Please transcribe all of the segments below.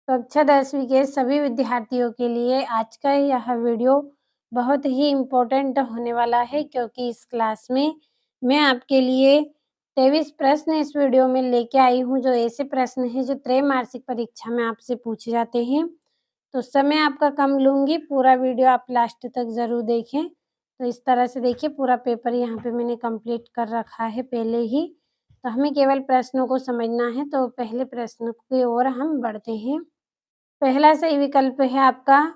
कक्षा 10वीं के सभी विद्यार्थियों के लिए आज का यह वीडियो बहुत ही इम्पोर्टेंट होने वाला है, क्योंकि इस क्लास में मैं आपके लिए 23 प्रश्न इस वीडियो में लेके आई हूँ, जो ऐसे प्रश्न हैं जो त्रैमासिक परीक्षा में आपसे पूछे जाते हैं। तो समय आपका कम लूँगी, पूरा वीडियो आप लास्ट तक ज़रूर देखें। तो इस तरह से देखिए, पूरा पेपर यहाँ पे मैंने कंप्लीट कर रखा है पहले ही, तो हमें केवल प्रश्नों को समझना है। तो पहले प्रश्न की ओर हम बढ़ते हैं। पहला सही विकल्प है आपका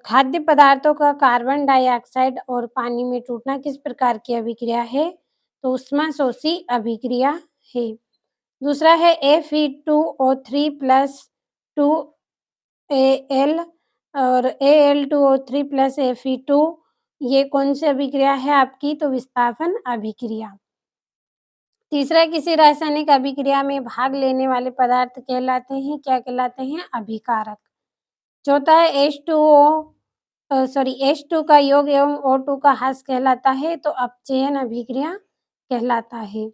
खाद्य पदार्थों का कार्बन डाइऑक्साइड और पानी में टूटना किस प्रकार की अभिक्रिया है? तो ऊष्माशोषी अभिक्रिया है। दूसरा है Fe2O3 प्लस 2Al और Al2O3 प्लस Fe2, ये कौन सी अभिक्रिया है आपकी? तो विस्थापन अभिक्रिया। तीसरा, किसी रासायनिक अभिक्रिया में भाग लेने वाले पदार्थ कहलाते हैं, क्या कहलाते हैं? अभिकारक। चौथा है H2 का योग एवं O2 का ह्रास कहलाता है, तो अपचयन अभिक्रिया कहलाता है।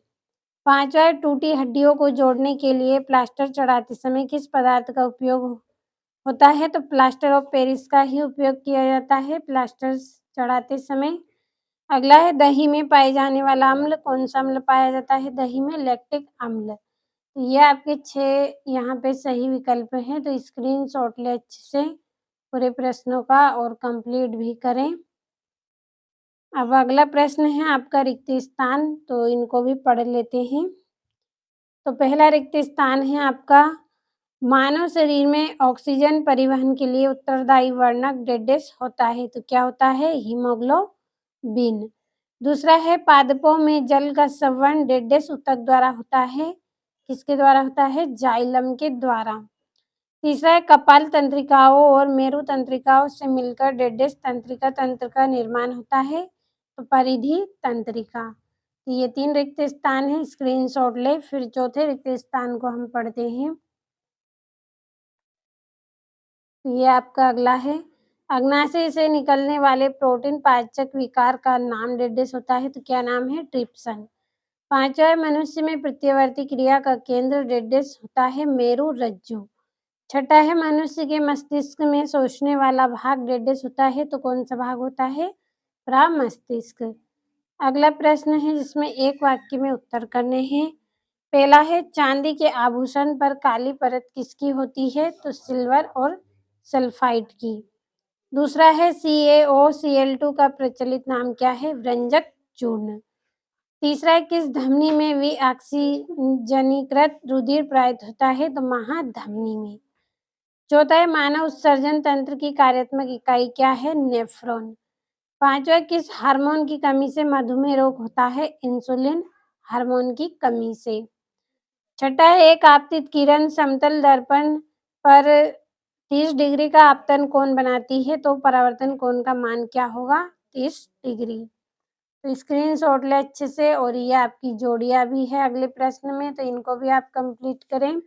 पांचवा है, टूटी हड्डियों को जोड़ने के लिए प्लास्टर चढ़ाते समय किस पदार्थ का उपयोग होता है? तो प्लास्टर ऑफ पेरिस का ही उपयोग किया जाता है प्लास्टर चढ़ाते समय। अगला है, दही में पाए जाने वाला अम्ल कौन सा अम्ल पाया जाता है? दही में लैक्टिक अम्ल। ये आपके 6 यहाँ पे सही विकल्प हैं, तो स्क्रीनशॉट लें अच्छे से पूरे प्रश्नों का और कंप्लीट भी करें। अब अगला प्रश्न है आपका रिक्त स्थान, तो इनको भी पढ़ लेते हैं। तो पहला रिक्त स्थान है आपका, मानव शरीर में ऑक्सीजन परिवहन के लिए उत्तरदायी वर्णक डेडेस होता है, तो क्या होता है? हीमोग्लोबिन। दूसरा है, पादपों में जल का संवहन डेडेस ऊतक द्वारा होता है, किसके द्वारा होता है? जाइलम के द्वारा। तीसरा है, कपाल तंत्रिकाओं और मेरु तंत्रिकाओं से मिलकर डेडेस तंत्रिका तंत्र का निर्माण होता है, तो परिधि तंत्रिका। तो ये 3 रिक्त स्थान हैं, स्क्रीनशॉट ले। फिर चौथे रिक्त स्थान को हम पढ़ते हैं। ये आपका अगला है, अग्नाशय से निकलने वाले प्रोटीन पाचक विकार का नाम डेडेस होता है, तो क्या नाम है? ट्रिप्सन। पांचवा है, मनुष्य में प्रत्यावर्ती क्रिया का केंद्र डेडेस होता है, मेरु रज्जु। छठा है, मनुष्य के मस्तिष्क में सोचने वाला भाग डेडेस होता है, तो कौन सा भाग होता है? प्रमस्तिष्क। अगला प्रश्न है जिसमें एक वाक्य में उत्तर करने हैं। पहला है, चांदी के आभूषण पर काली परत किसकी होती है? तो सिल्वर और सल्फाइड की। दूसरा है, CaOCl2 का प्रचलित नाम क्या है? व्यंजक चूर्ण। तीसरा है, किस धमनी में विऑक्सीजनीकृत रुधिर प्रवाहित होता है? तो महाधमनी में। चौथा है, मानव उत्सर्जन तंत्र की कार्यात्मक इकाई क्या है? नेफ्रॉन। पांचवा, किस हार्मोन की कमी से मधुमेह रोग होता है? इंसुलिन हार्मोन की कमी से। छठा है, एक आपतित किरण समतल दर्पण पर 30 डिग्री का आपतन कोण बनाती है, तो परावर्तन कोण का मान क्या होगा? 30 डिग्री। तो स्क्रीनशॉट ले अच्छे से, और ये आपकी जोड़ियां भी है अगले प्रश्न में, तो इनको भी आप कंप्लीट करें।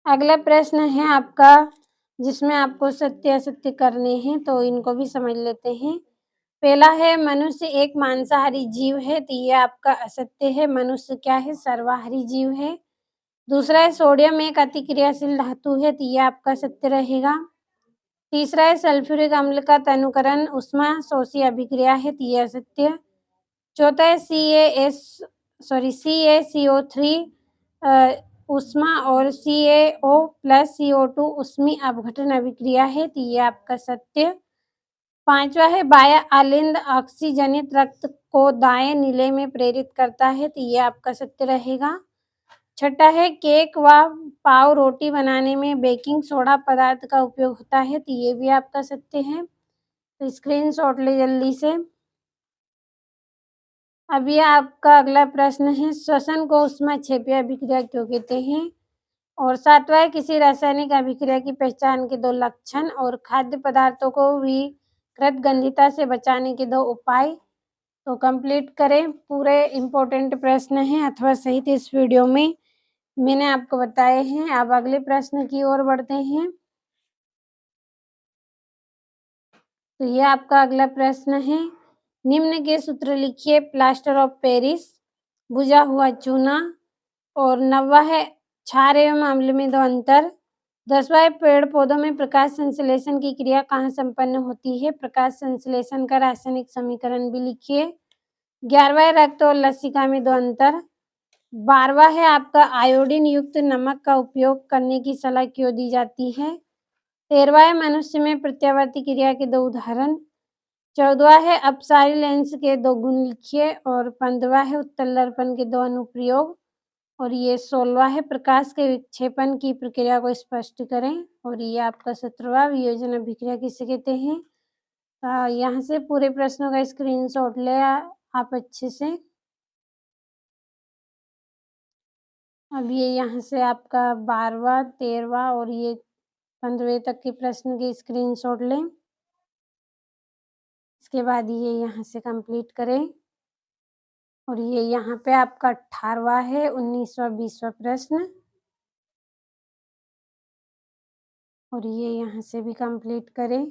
अगला प्रश्न है आपका, जिसमें आपको सत्य असत्य करने हैं, तो इनको भी समझ लेते हैं। पहला है, मनुष्य एक मांसाहारी जीव है, तो ये आपका असत्य है। मनुष्य क्या है? सर्वाहारी जीव है। दूसरा है, सोडियम एक अतिक्रियाशील धातु है, तो ये आपका सत्य रहेगा। तीसरा है, सल्फ्यूरिक अम्ल का तनुकरण ऊष्माशोषी अभिक्रिया है, तो ये असत्य। चौथा है, CaCO3 ऊष्मा और CaO प्लस CO2 ऊष्मीय अपघटन अभिक्रिया है, तो ये आपका सत्य। पांचवा है, बाह्य आलिंद ऑक्सीजनित रक्त को दाएं नीले में प्रेरित करता है, तो ये आपका सत्य रहेगा। छठा है, केक व पाव रोटी बनाने में बेकिंग सोडा पदार्थ का उपयोग होता है, तो ये भी आपका सत्य है। तो स्क्रीनशॉट ले जल्दी से। अब ये आपका अगला प्रश्न है, श्वसन को ऊष्माक्षेपीय अभिक्रिया क्यों कहते हैं? और सातवां है, किसी रासायनिक अभिक्रिया की पहचान के 2 लक्षण और खाद्य पदार्थों को विकृत गंधिता से बचाने के 2 उपाय। तो कंप्लीट करें, पूरे इम्पोर्टेंट प्रश्न हैं अथवा सहित इस वीडियो में मैंने आपको बताए हैं। अब अगले प्रश्न की ओर बढ़ते हैं। तो ये आपका अगला प्रश्न है, निम्न के सूत्र लिखिए। प्लास्टर ऑफ पेरिस, बुझा हुआ चूना, और नौवा है, क्षार एवं अम्ल में 2 अंतर। 10वां पेड़-पौधों में प्रकाश संश्लेषण की क्रिया कहाँ संपन्न होती है? प्रकाश संश्लेषण का रासायनिक समीकरण भी लिखिए। 11वां रक्त और लसिका में 2 अंतर। 12वां है आपका आयोडीन युक्त नमक का उपयोग करने की सलाह क्यों दी जाती है? 13वां है मनुष्य में प्रत्यावर्ती क्रिया के 2 उदाहरण। 14वां है अपसारी लेंस के 2 गुण लिखिए और 15वां है उत्तल दर्पण के 2 अनुप्रयोग और ये 16वां है प्रकाश के विक्षेपण की प्रक्रिया को स्पष्ट करें और ये आपका 17वां वियोजन अभिक्रिया किसे कहते हैं? यहाँ से पूरे प्रश्नों का स्क्रीनशॉट ले आप अच्छे से। अब ये यहाँ से आपका 12वां, 13वां और ये 15वें तक के प्रश्न के स्क्रीनशॉट लें। इसके बाद ये यहाँ से कंप्लीट करें और ये यहाँ पे आपका 18वां है 19वां 20वां प्रश्न और ये यहाँ से भी कंप्लीट करें।